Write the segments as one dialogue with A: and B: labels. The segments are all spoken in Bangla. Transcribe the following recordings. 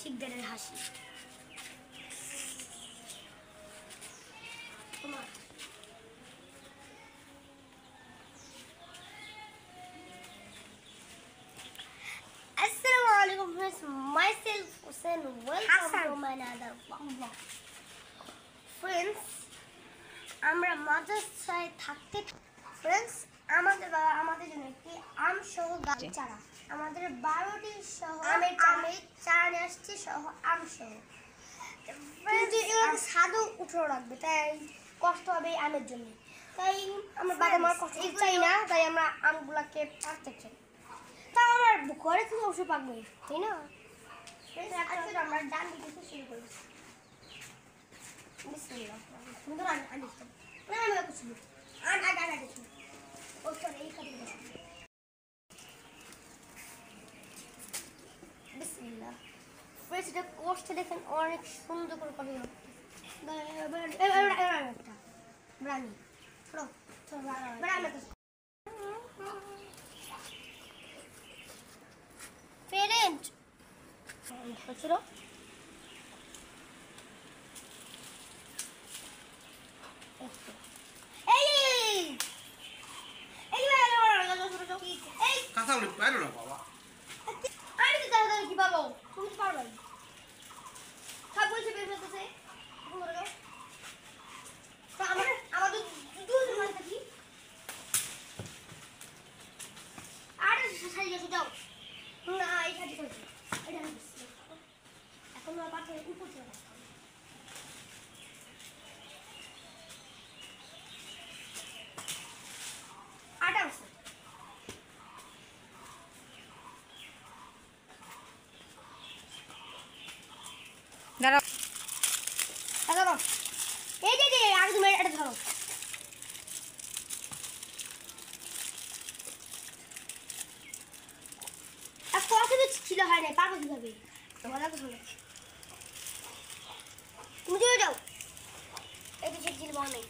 A: শিকদারের হাসি। Assalamualaikum friends, myself Hussein, welcome to my another vlog. Friends, আমরা মাদ্রাসায় থাকতে ফ্রেন্ডস আমাদের বাবা আমাদের জন্য একটি আম সহ গাছ চারা, আমাদের 12টি সহ আমের চারা নিয়ে আসছি সহ আম সহ। কিন্তু এগুলো স্বাদও উঠেও রাখবে, তাই কষ্ট হবে আমের জন্য। তাই আমার বাবা মার কষ্ট চাই না, তাই আমরা আমগুলাকে পাকতে চাই। তা আমার ঘরে থেকে অবশ্যই পাকবে, তাই না? আজকে আমরা ডান দিকে শুরু করি। বিসমিল্লাহ সুন্দর আনি না আমি কিছু আন কিছু ও সরি এই কাটি দাও। বিসমিল্লাহ ফ্রেশ এটা কষ্ট দেখেন অনেক সুন্দর করে কাটি দাও। এবার একটা ব্রানি ছোড়ো ব্রানি পেরেন্ট ছোড়ো কি পাবো তুমি পারবে সব বলছে বের হতেছে আমাদের দুটো মান থাকি আরে সাই গেছে যাও না এই কাটি করছি এটা এখন আমার পাশে উপর চলে আটা আছে দাঁড়াও দাঁড়াও এই যে আর তুমি এটা ধরো আর কত ছিল হয় না পারবো কিভাবে বলা তো শুনে তুমি চলে যাও এই তো ছিল বল নেই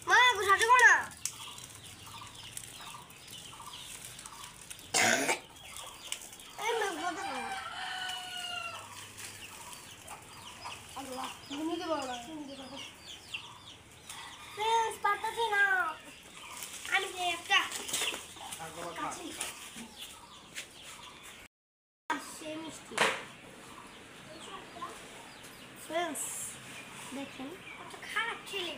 A: মা বুঝাতে পারো না এই মা বলতে পারো আল্লাহ তুমি কি বলো তুমি কি বলো প্লিজ পাঠাতে না আমি যে একটা কাছে সে মিষ্টি ফ্রেন্ডস দেখেন কত খারাপ ছেলে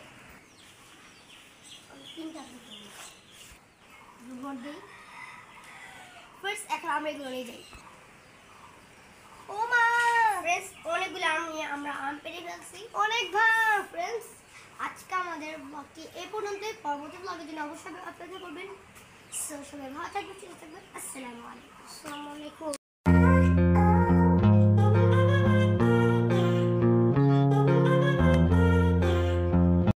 A: তিনটা দুবার দিই ফ্রেন্ডস এখন আমরা এগুলো নিয়ে যাই ও মা ফ্রেন্ডস অনেকগুলো আম নিয়ে আমরা আম পেড়ে ফেলছি অনেক ভালো ফ্রেন্ডস আজকে আমাদের ব্লগটি এই পর্যন্তই পরবর্তী ব্লগের জন্য অবশ্যই অপেক্ষা করবেন সবাই ভালো থাকবেন আসসালামু আলাইকুম।